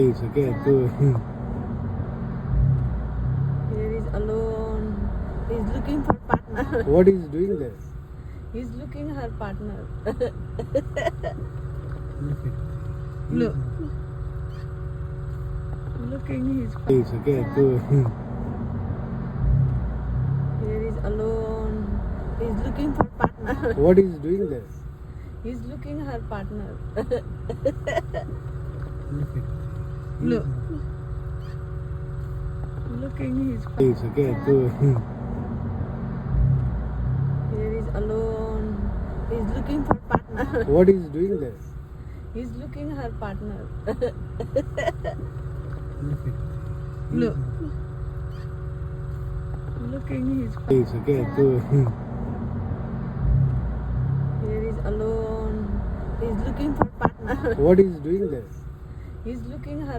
It's okay too. Here is alone. He's looking for partner. What is doing there? He's looking her partner. Look. Look. Looking his partner. It's okay too. Here is alone. He's looking for partner. What is doing there? He's looking her partner. Look. Look. Looking his partner. It's okay too. Here is alone. He's looking for partner. What is doing there? He's looking her partner. Look. Look. Looking his partner. It's okay too. Here is alone. He's looking for partner. What is doing there? He's looking her